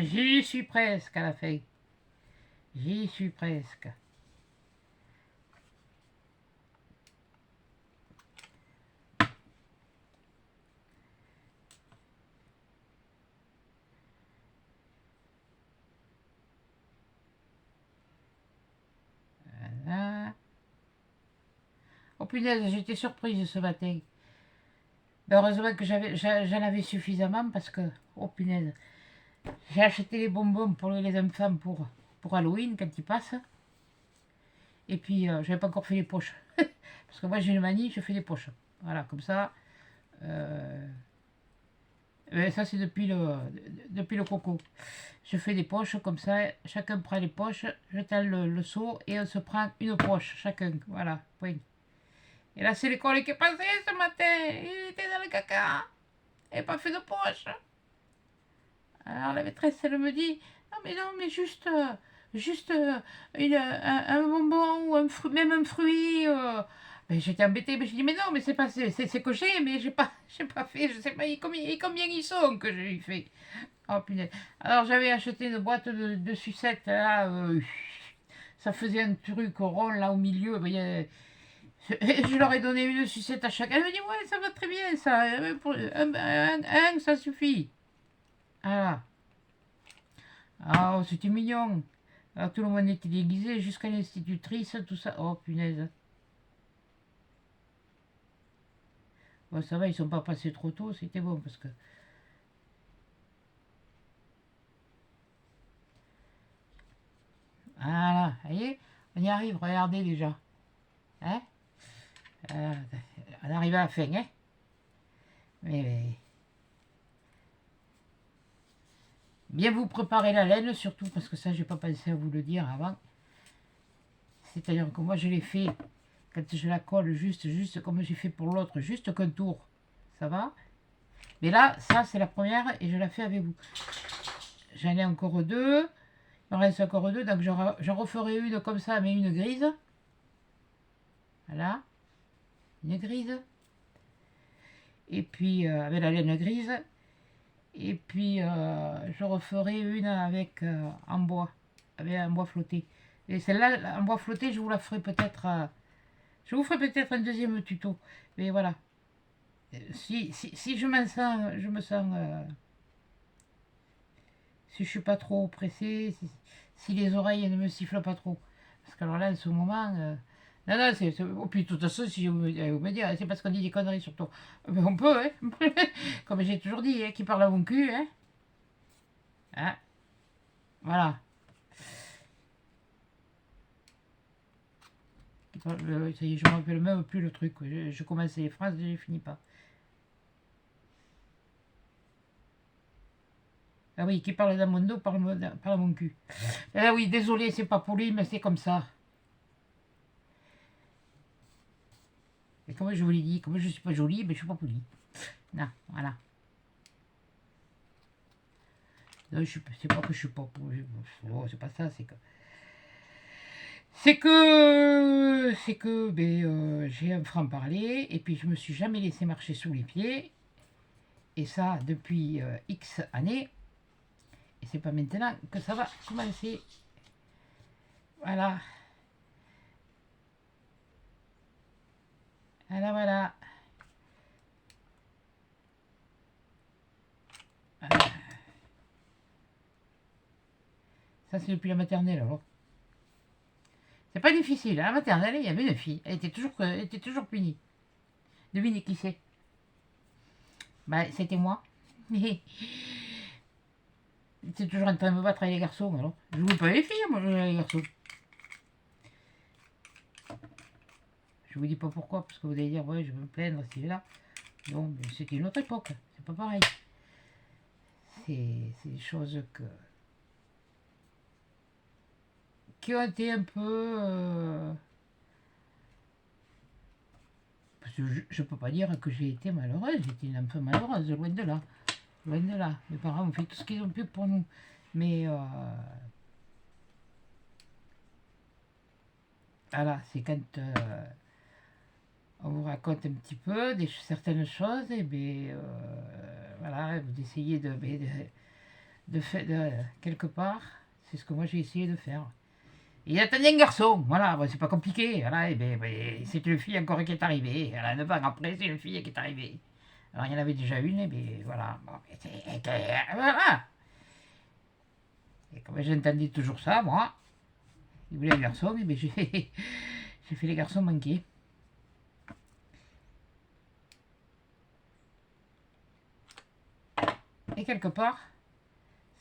J'y suis presque à la fin. J'y suis presque. Voilà. Oh punaise, j'étais surprise ce matin. Ben, heureusement que j'en avais suffisamment parce que, oh punaise, j'ai acheté les bonbons pour les enfants pour Halloween quand ils passent. Et puis, j'avais pas encore fait les poches. Parce que moi, j'ai une manie, je fais des poches. Voilà, comme ça. Ça, c'est depuis le coco. Je fais des poches comme ça. Chacun prend les poches, je tends le seau et on se prend une poche chacun. Voilà, point. Et là, c'est l'école qui est passée ce matin. Il était dans le caca. Il n'a pas fait de poche. Alors la maîtresse, elle me dit, non, mais juste un bonbon ou même un fruit. Ben, j'étais embêtée, mais je dis, mais non, mais c'est pas, c'est coché, mais j'ai pas fait, je sais pas combien ils sont que j'ai fait. Oh punaise. Alors j'avais acheté une boîte de sucettes là. Ça faisait un truc rond là au milieu. Je leur ai donné une sucette à chacun. Elle me dit ouais ça va très bien ça. Ça suffit. Ah, ah oh, c'était mignon. Alors tout le monde était déguisé jusqu'à l'institutrice, tout ça. Oh punaise. Bon ça va, ils sont pas passés trop tôt, c'était bon parce que. Voilà, vous voyez, on y arrive, regardez déjà. Hein? Euh, on arrive à la fin, hein? Mais bien vous préparer la laine, surtout parce que ça, j'ai pas pensé à vous le dire avant. C'est-à-dire que moi, je l'ai fait quand je la colle juste comme j'ai fait pour l'autre, juste qu'un tour. Ça va? Mais là, ça, c'est la première et je la fais avec vous. J'en ai encore deux. Il en reste encore deux, donc j'en referai une comme ça, mais une grise. Voilà, une grise. Et puis, avec la laine grise. Et puis, je referai une avec en bois, avec un bois flotté. Et celle-là, en bois flotté, je vous la ferai peut-être. Je vous ferai peut-être un deuxième tuto. Mais voilà. Si je me sens, si je suis pas trop pressée, si les oreilles ne me sifflent pas trop. Parce que alors là, en ce moment. Non, non, oh, puis de toute façon, si vous me dire, c'est parce qu'on dit des conneries surtout. Mais on peut, hein. Comme j'ai toujours dit, hein, qui parle à mon cul, hein. Hein, voilà. Ça y est, je me rappelle même plus le truc. Je commençais les phrases et je finis pas. Ah oui, qui parle dans mon dos parle à mon cul. Ah oui, désolé, c'est pas poli, mais c'est comme ça. Et comme je vous l'ai dit, comme je suis pas jolie, ben je suis pas poli. Non, voilà. C'est pas que je suis pas poli. Oh, c'est pas ça, c'est que ben, j'ai un franc-parler et puis je me suis jamais laissé marcher sous les pieds. Et ça depuis X années. Et c'est pas maintenant que ça va commencer. Voilà. Voilà, voilà. Voilà. Ça, c'est depuis la maternelle, alors. C'est pas difficile. À la maternelle, il y avait une fille. Elle était toujours punie. Devinez qui c'est? Bah, c'était moi. J'étais toujours en train de me battre avec les garçons, alors. Je voulais pas les filles, moi, je voulais les garçons. Je vous dis pas pourquoi, parce que vous allez dire, ouais, je vais me plaindre, c'est là. Donc, c'était une autre époque. C'est pas pareil. C'est des choses qui ont été un peu. Parce que je peux pas dire que j'ai été malheureuse. J'étais une enfant malheureuse, loin de là. Loin de là. Mes parents ont fait tout ce qu'ils ont pu pour nous. Mais voilà, c'est quand on vous raconte un petit peu certaines choses, et bien voilà, vous essayez de faire quelque part. C'est ce que moi j'ai essayé de faire. Et il attendait un garçon, voilà, bon, c'est pas compliqué, voilà, et ben, c'est une fille encore qui est arrivée, voilà, 9 ans après, c'est une fille qui est arrivée. Alors il y en avait déjà une, et bien voilà, bon, voilà. Et comme j'entendais toujours ça, moi, il voulait un garçon, et bien j'ai fait les garçons manqués. Et quelque part,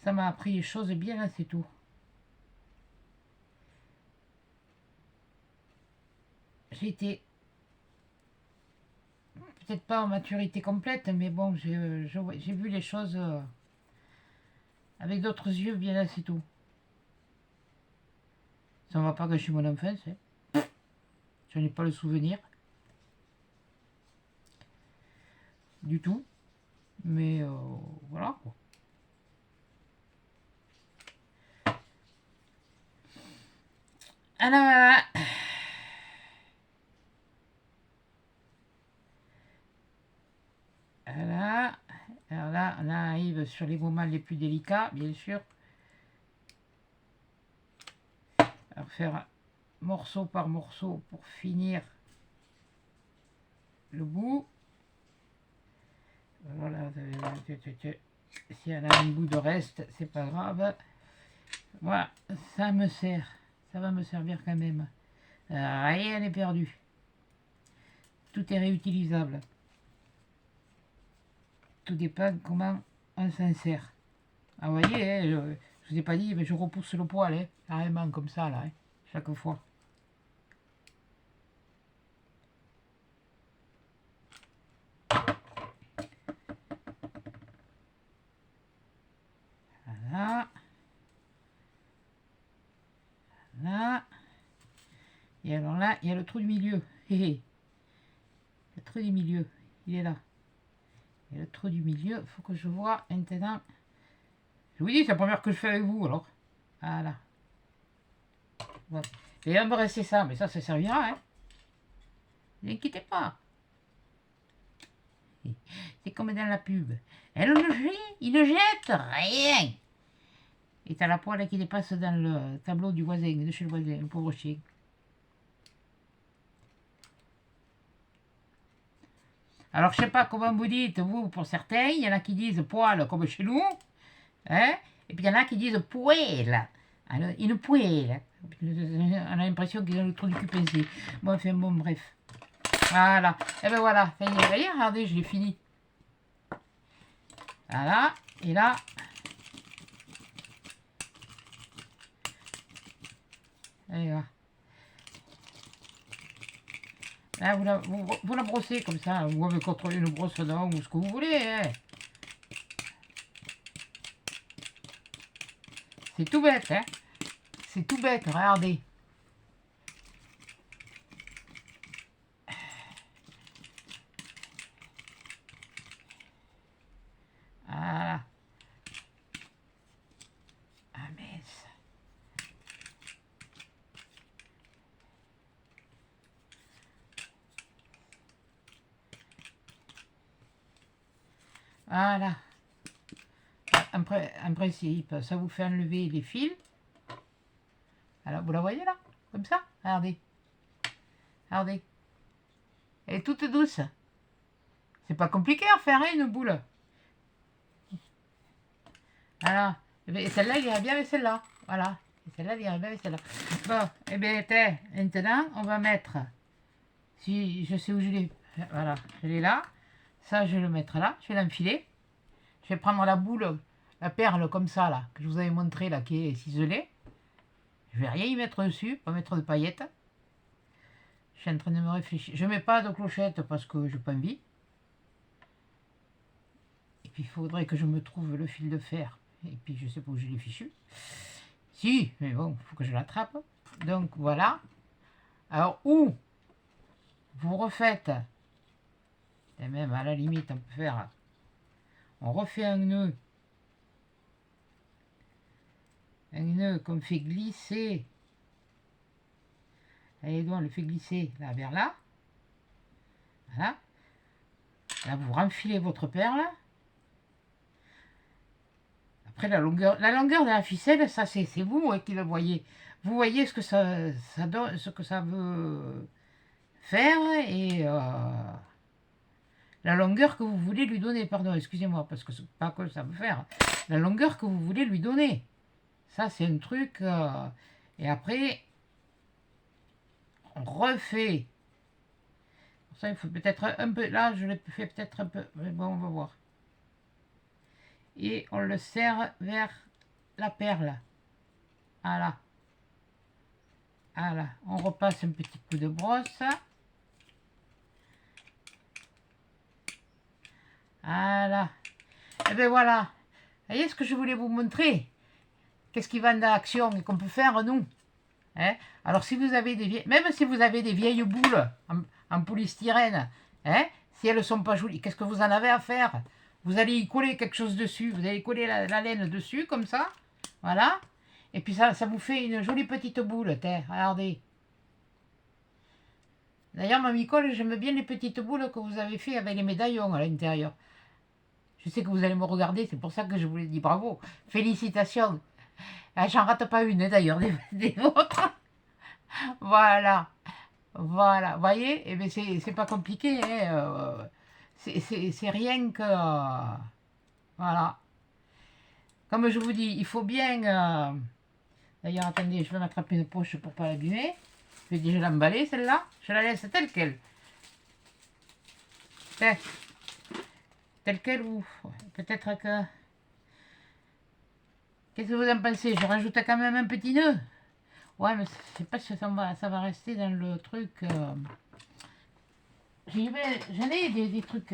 ça m'a appris les choses bien assez tôt. J'ai été peut-être pas en maturité complète, mais bon, j'ai vu les choses avec d'autres yeux bien assez tôt. Ça ne va pas gâcher mon enfance, hein. Je n'ai pas le souvenir du tout, mais voilà quoi. Alors voilà. Voilà. Alors là, on arrive m'aide sur les moments les plus délicats, bien sûr. Alors faire morceau par morceau pour finir le bout. Voilà, s'il y en a un bout de reste, c'est pas grave. Voilà, ça me sert. Ça va me servir quand même. Rien n'est perdu. Tout est réutilisable. Tout dépend comment on s'en sert. Ah, vous voyez, hein, je ne vous ai pas dit, mais je repousse le poil, hein, carrément comme ça, là, hein, chaque fois. Voilà. Là. Et alors là, il y a le trou du milieu. Le trou du milieu, il est là. Et le trou du milieu, il faut que je vois maintenant. Je vous dis, c'est la première que je fais avec vous, alors. Voilà. Voilà. Et il va me rester ça, mais ça servira, hein. Ne vous inquiétez pas. C'est comme dans la pub. Il ne jette rien. Et t'as la poêle qui dépasse dans le tableau du voisin, de chez le voisin, le pauvre chien. Alors, je sais pas comment vous dites, vous, pour certains, il y en a qui disent poêle comme chez nous, hein, et puis il y en a qui disent poêle. Alors, une poêle. On a l'impression qu'ils ont le trou du cul pincé. Bon, enfin, bon, bref. Voilà. Et ben voilà, ça y est, vous voyez, regardez, je l'ai fini. Voilà, et là... Allez, là. Là, vous la brossez comme ça, ou avec une brosse dents, ou ce que vous voulez. Hein. C'est tout bête, hein. C'est tout bête, regardez. Voilà. Ah, mince. Voilà. En principe, ça vous fait enlever les fils. Alors, vous la voyez là? Comme ça? Regardez. Regardez. Elle est toute douce. C'est pas compliqué à faire, hein, une boule. Voilà. Et celle-là, il irait bien avec celle-là. Voilà. Et celle-là, il irait bien avec celle-là. Bon, et bien, maintenant, on va mettre... Si je sais où je l'ai... Voilà, je l'ai là. Ça, je vais le mettre là. Je vais l'enfiler. Je vais prendre la boule, la perle comme ça, là, que je vous avais montré, là, qui est ciselée. Je vais rien y mettre dessus, pas mettre de paillettes. Je suis en train de me réfléchir. Je mets pas de clochette parce que j'ai pas envie. Et puis, il faudrait que je me trouve le fil de fer. Et puis, je sais pas où je l'ai fichu. Si, mais bon, il faut que je l'attrape. Donc, voilà. Alors, où vous refaites, et même à la limite, on peut faire... On refait un nœud qu'on fait glisser. Allez donc, on le fait glisser là vers là. Voilà. Là, vous renfilez votre perle. Après, la longueur de la ficelle, ça, c'est vous qui le voyez. Vous voyez ce que ça donne, ce que ça veut faire et la longueur que vous voulez lui donner. Pardon, excusez-moi, parce que c'est pas que ça veut faire. La longueur que vous voulez lui donner. Ça, c'est un truc. Et après, on refait. Pour ça, il faut peut-être un peu... Là, je l'ai fait peut-être un peu... Mais bon, on va voir. Et on le serre vers la perle. Voilà. Voilà. On repasse un petit coup de brosse. Voilà. Et bien voilà. Vous voyez ce que je voulais vous montrer? Qu'est-ce qui va dans l'action et qu'on peut faire, nous, hein? Alors, si vous avez des vieilles... Même si vous avez des vieilles boules en polystyrène, hein, si elles ne sont pas jolies, qu'est-ce que vous en avez à faire? Vous allez y coller quelque chose dessus. Vous allez coller la laine dessus, comme ça. Voilà. Et puis, ça vous fait une jolie petite boule. Tiens, regardez. D'ailleurs, Mamie Cole, j'aime bien les petites boules que vous avez fait avec les médaillons à l'intérieur. Je sais que vous allez me regarder, c'est pour ça que je vous l'ai dit bravo. Félicitations. Ah, j'en rate pas une d'ailleurs des vôtres. Voilà. Voilà. Vous voyez, eh bien, c'est pas compliqué. Hein, c'est rien que... voilà. Comme je vous dis, il faut bien... d'ailleurs, attendez, je vais m'attraper une poche pour pas l'abîmer. Je vais déjà l'emballer, celle-là. Je la laisse telle qu'elle. Telle qu'elle ou... peut-être que... Qu'est-ce que vous en pensez? Je rajoute quand même un petit nœud. Ouais, mais je sais pas si ça va rester dans le truc. J'en ai des trucs.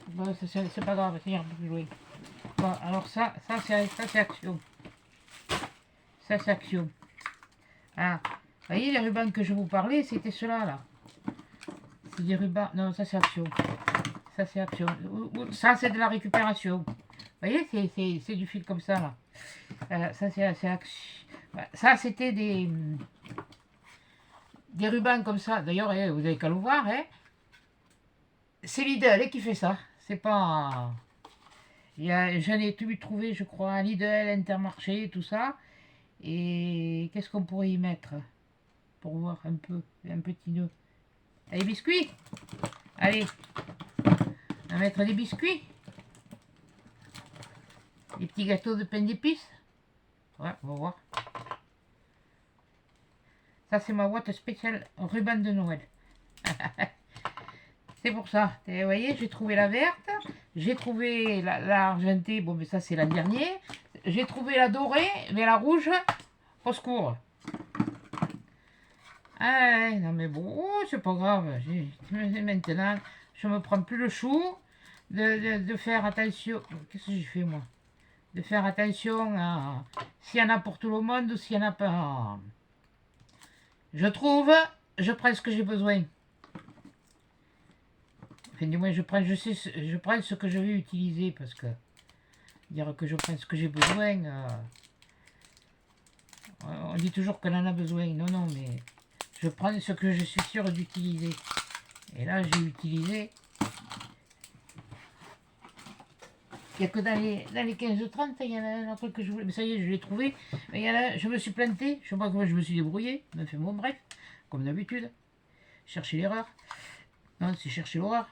Bon, c'est pas grave, c'est plus jouer. Bon, alors ça c'est action. Ça c'est action. Ah, vous voyez les rubans que je vous parlais, c'était ceux-là là. C'est des rubans. Non, ça c'est action. Ça c'est action. Ça c'est de la récupération. Vous voyez, c'est du fil comme ça là. Ça c'est action. Ça c'était des rubans comme ça. D'ailleurs, vous avez qu'à le voir. C'est Lidl qui fait ça. C'est pas... J'en ai trouvé, je crois, à Lidl, Intermarché, tout ça. Et qu'est-ce qu'on pourrait y mettre pour voir un peu, un petit nœud. Allez, biscuits. Allez, on va mettre des biscuits. Des petits gâteaux de pain d'épices. Ouais, on va voir. Ça, c'est ma boîte spéciale ruban de Noël. C'est pour ça. Vous voyez, j'ai trouvé la verte. J'ai trouvé la argentée. Bon, mais ça, c'est la dernière. J'ai trouvé la dorée, mais la rouge, au secours. Ah, non, mais bon, c'est pas grave. Maintenant, je me prends plus le chou de faire attention. Qu'est-ce que j'ai fait, moi? De faire attention à s'il y en a pour tout le monde ou s'il n'y en a pas. Je trouve, je prends ce que j'ai besoin. Enfin, du moins, je prends ce que je vais utiliser parce que dire que je prends ce que j'ai besoin, on dit toujours qu'on en a besoin. Non, non, mais je prends ce que je suis sûr d'utiliser. Et là, j'ai utilisé. Il n'y a que dans les 15-30, il y en a un truc que je voulais. Mais ça y est, je l'ai trouvé. Mais il y en a, je me suis planté. Je ne sais pas comment je me suis débrouillé. Mais enfin, bon, bref, comme d'habitude. Chercher l'erreur. Non, c'est chercher l'horreur.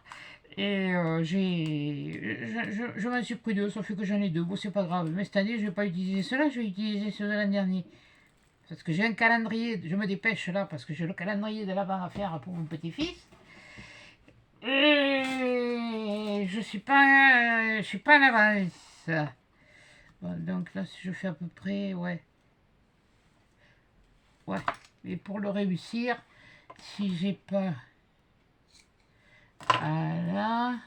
Et je m'en suis pris deux, sauf que j'en ai deux. Bon, c'est pas grave. Mais cette année, je vais pas utiliser cela, je vais utiliser ceux de l'an dernier. Parce que j'ai un calendrier, je me dépêche là, parce que j'ai le calendrier de l'avant à faire pour mon petit-fils. Et je suis pas en avance. Bon, donc là, si je fais à peu près, ouais. Ouais. Et pour le réussir, si j'ai pas... Voilà.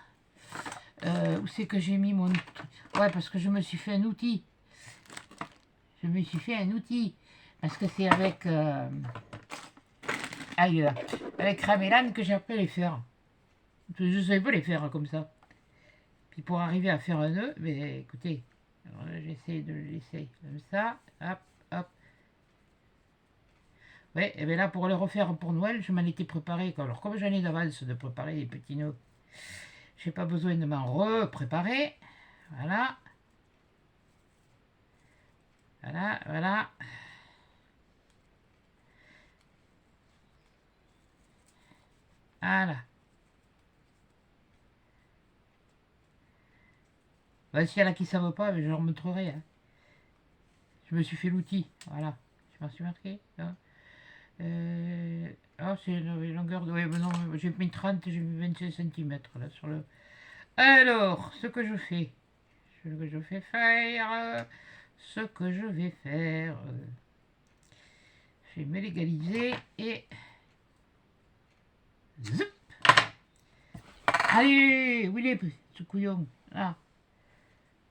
Où c'est que j'ai mis mon... Ouais, parce que je me suis fait un outil. Je me suis fait un outil. Parce que c'est avec... avec Ramelan que j'ai appris à les faire. Je ne savais pas les faire comme ça. Puis pour arriver à faire un nœud, mais écoutez, j'essaie de le laisser comme ça. Hop, hop. Ouais, et bien là, pour le refaire pour Noël, je m'en étais préparé. Alors, comme j'en ai d'avance de préparer des petits nœuds, j'ai pas besoin de m'en repréparer. Voilà. Voilà, voilà. Voilà. Ben, s'il y en a qui ne savent pas, je leur montrerai. Hein. Je me suis fait l'outil. Voilà. Je m'en suis marqué. Hein. Ah, c'est une longueur de... Oui, mais non, j'ai mis 30, j'ai mis 25 cm là sur le... Alors, ce que je fais. Ce que je fais faire... Ce que je vais faire... je vais me légaliser et... Zoup. Allez, où il est ce couillon? Là.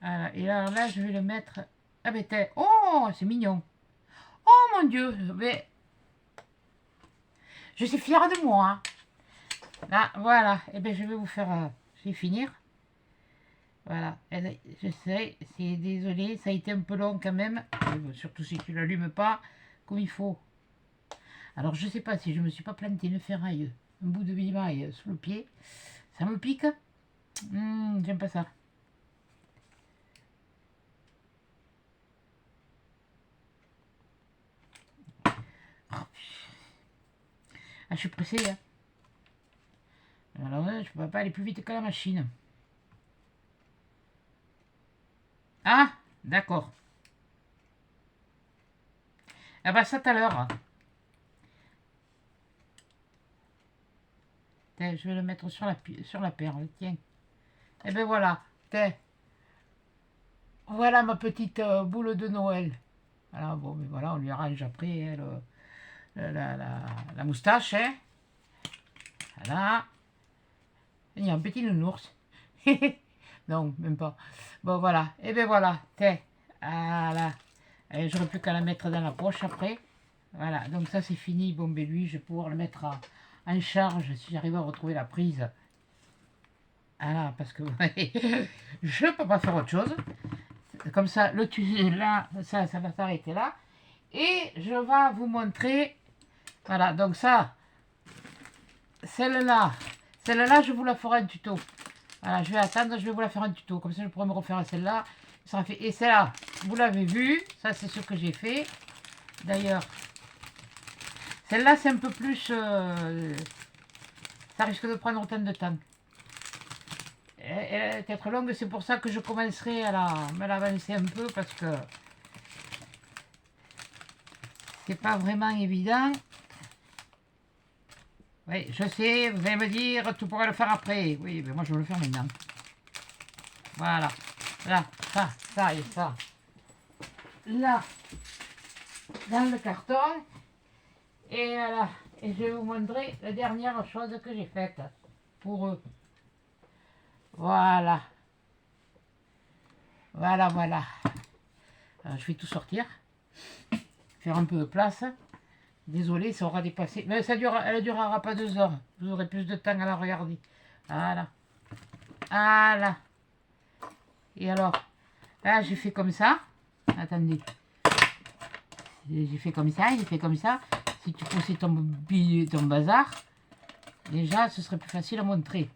Voilà. Et alors là, je vais le mettre... Ah ben, oh, c'est mignon. Oh mon Dieu, mais... Je suis fière de moi. Là, voilà. Et bien, je vais vous faire... je vais finir. Voilà. Je sais, c'est désolé, ça a été un peu long quand même. Surtout si tu l'allumes pas comme il faut. Alors, je sais pas si je me suis pas planté une ferraille, un bout de bimaille sous le pied. Ça me pique. J'aime pas ça. Ah, je suis pressée, hein. Alors, je ne peux pas aller plus vite que la machine. Ah, d'accord. Ah bah ça tout à l'heure. Je vais le mettre sur la perle, tiens. Et ben voilà, tiens. Voilà ma petite boule de Noël. Voilà, bon, mais voilà, on lui arrange après hein, la moustache. Hein. Voilà. Il y a un petit nounours. Non, même pas. Bon, voilà. Et ben voilà, tiens. Voilà. J'aurais plus qu'à la mettre dans la poche après. Voilà, donc ça c'est fini. Bon, ben lui, je vais pouvoir le mettre en charge si j'arrive à retrouver la prise. Voilà, parce que je ne peux pas faire autre chose. Comme ça, le tunnel là, ça va s'arrêter là. Et je vais vous montrer. Voilà, donc ça, celle-là, je vous la ferai un tuto. Voilà, je vais attendre, je vais vous la faire un tuto. Comme ça, je pourrai me refaire celle-là. Et celle-là, vous l'avez vu. Ça, c'est ce que j'ai fait. D'ailleurs, celle-là, c'est un peu plus... ça risque de prendre autant de temps. Elle va être longue, c'est pour ça que je commencerai à me l'avancer un peu. Parce que c'est pas vraiment évident. Oui, je sais, vous allez me dire, tu pourras le faire après. Oui, mais moi, je vais le faire maintenant. Voilà. Là, ça et ça. Là, dans le carton. Et voilà. Et je vais vous montrer la dernière chose que j'ai faite pour eux. Voilà. Voilà, voilà. Alors, je vais tout sortir. Faire un peu de place. Désolé, ça aura dépassé. Mais ça dure, elle ne durera pas 2 heures. Vous aurez plus de temps à la regarder. Voilà. Voilà. Et alors, là, j'ai fait comme ça. Attendez. J'ai fait comme ça, j'ai fait comme ça. Si tu poussais ton bazar, déjà, ce serait plus facile à montrer.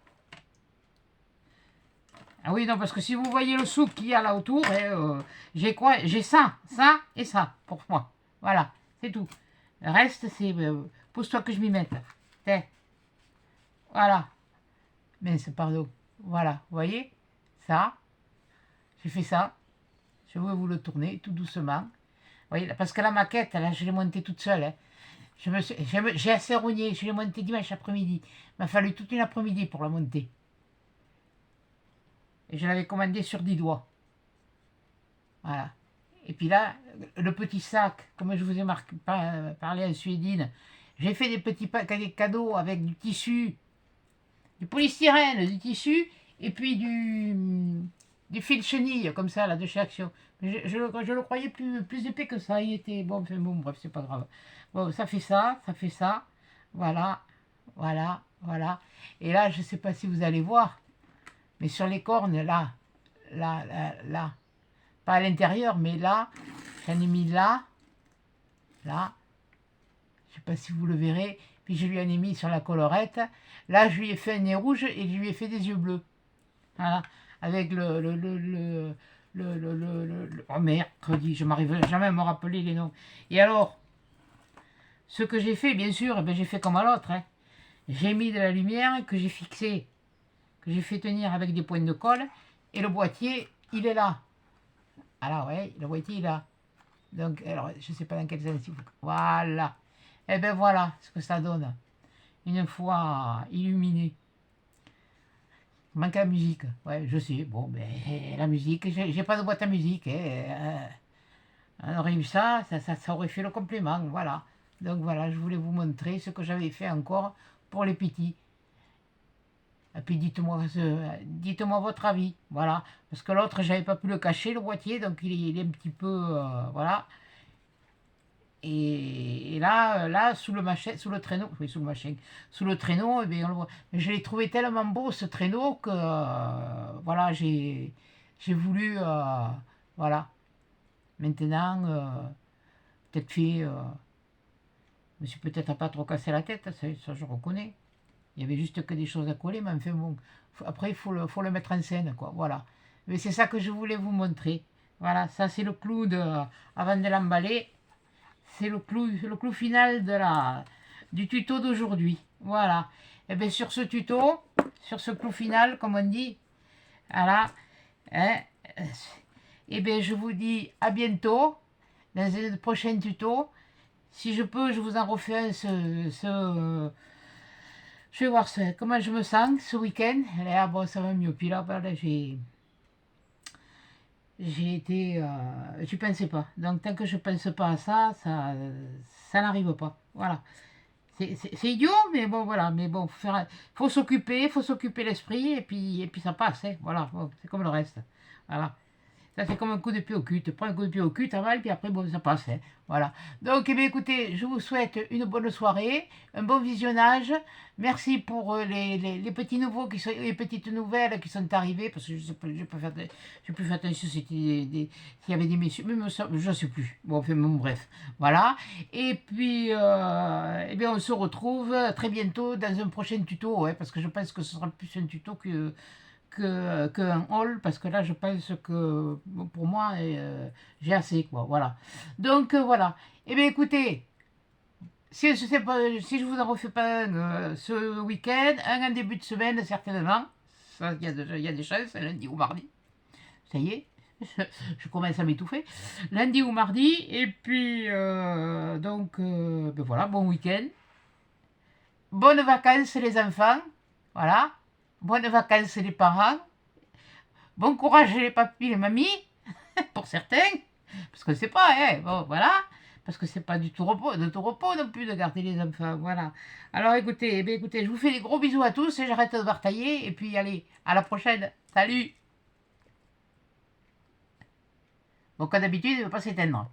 Ah oui, non, parce que si vous voyez le souk qu'il y a là autour, j'ai quoi? J'ai ça et ça pour moi. Voilà, c'est tout. Le reste, c'est... pousse-toi que je m'y mette. Tiens. Voilà. Mais c'est pardon. Voilà, vous voyez? Ça. J'ai fait ça. Je vais vous le tourner tout doucement. Oui, parce que la maquette, là, je l'ai montée toute seule. Hein. J'ai assez rogné, je l'ai montée dimanche après-midi. Il m'a fallu toute une après-midi pour la monter. Et je l'avais commandée sur 10 doigts. Voilà. Et puis là, le petit sac, comme je vous ai parlé en suédine, j'ai fait des petits cadeaux avec du tissu, du polystyrène, du tissu, et puis du fil chenille, comme ça, là, de chez Action. Je le croyais plus épais que ça. Il était bon, enfin bon, bref, c'est pas grave. Bon, ça fait ça, voilà, voilà, voilà. Et là, je sais pas si vous allez voir, mais sur les cornes, là, pas à l'intérieur, mais là, j'en ai mis là, je sais pas si vous le verrez, puis je lui en ai mis sur la collerette. Là, je lui ai fait un nez rouge et je lui ai fait des yeux bleus. Voilà, avec oh mercredi, je m'arrive jamais à me rappeler les noms. Et alors, ce que j'ai fait, bien sûr, j'ai fait comme à l'autre. Hein. J'ai mis de la lumière que j'ai fixée, que j'ai fait tenir avec des points de colle, et le boîtier, il est là. Alors, ouais, le boîtier, il est là. Donc, alors, je ne sais pas dans quel sens. Voilà. Et ben voilà ce que ça donne. Une fois illuminé. Il manque la musique. Ouais, je sais. Bon, ben, la musique, j'ai pas de boîte à musique. Hein. On aurait eu ça, ça aurait fait le complément. Voilà. Donc voilà, je voulais vous montrer ce que j'avais fait encore pour les petits. Et puis dites-moi votre avis. Voilà. Parce que l'autre, j'avais pas pu le cacher, le boîtier. Donc il est un petit peu... voilà. Et là, sous le traîneau, oui, sous le traîneau, eh bien, on le voit. Je l'ai trouvé tellement beau ce traîneau que voilà, j'ai voulu, voilà. Maintenant, peut-être fait, je me suis peut-être pas trop cassé la tête, ça je reconnais. Il y avait juste que des choses à coller, mais enfin bon, après il faut le mettre en scène, quoi. Voilà. Mais c'est ça que je voulais vous montrer. Voilà, ça c'est le clou avant de l'emballer. C'est le clou final du tuto d'aujourd'hui. Voilà. Et bien sur ce tuto, sur ce clou final, comme on dit, voilà, hein, et bien je vous dis à bientôt dans un prochain tuto. Si je peux, je vous en refais je vais voir comment je me sens ce week-end. Là, bon, ça va mieux. Puis là, voilà, j'ai été, je pensais pas. Donc tant que je pense pas à ça, ça n'arrive pas. Voilà. C'est idiot, mais bon, voilà. Mais bon, faut s'occuper l'esprit, et puis ça passe, hein. Voilà, bon, c'est comme le reste. Voilà. Ça, c'est comme un coup de pied au cul. Tu prends un coup de pied au cul, t'as mal, puis après, bon, ça passe, hein. Voilà. Donc, eh bien, écoutez, je vous souhaite une bonne soirée, un bon visionnage. Merci pour les petits nouveaux, les petites nouvelles qui sont arrivées, parce que je sais pas, j'ai plus fait attention si s'il y avait des messieurs, mais je ne sais plus. Bon, enfin, bon, bref. Voilà. Et puis, eh bien, on se retrouve très bientôt dans un prochain tuto, hein, parce que je pense que ce sera plus un tuto qu'un haul, parce que là je pense que pour moi j'ai assez, quoi, voilà. Donc voilà, et bien écoutez, si je sais pas, si je vous en refais pas un ce week-end, un en début de semaine certainement, ça il y a des chances, lundi ou mardi, ça y est, je commence à m'étouffer, lundi ou mardi, et puis donc ben voilà, bon week-end, bonnes vacances les enfants, voilà, bonnes vacances les parents. Bon courage les papis, les mamies, pour certains, parce que c'est pas, hein, bon, voilà, parce que c'est pas du tout repos, de tout repos non plus de garder les enfants, voilà. Alors écoutez, eh bien, écoutez, je vous fais des gros bisous à tous, et j'arrête de batailler, et puis allez, à la prochaine, salut. Bon, comme d'habitude, il ne va pas s'éteindre.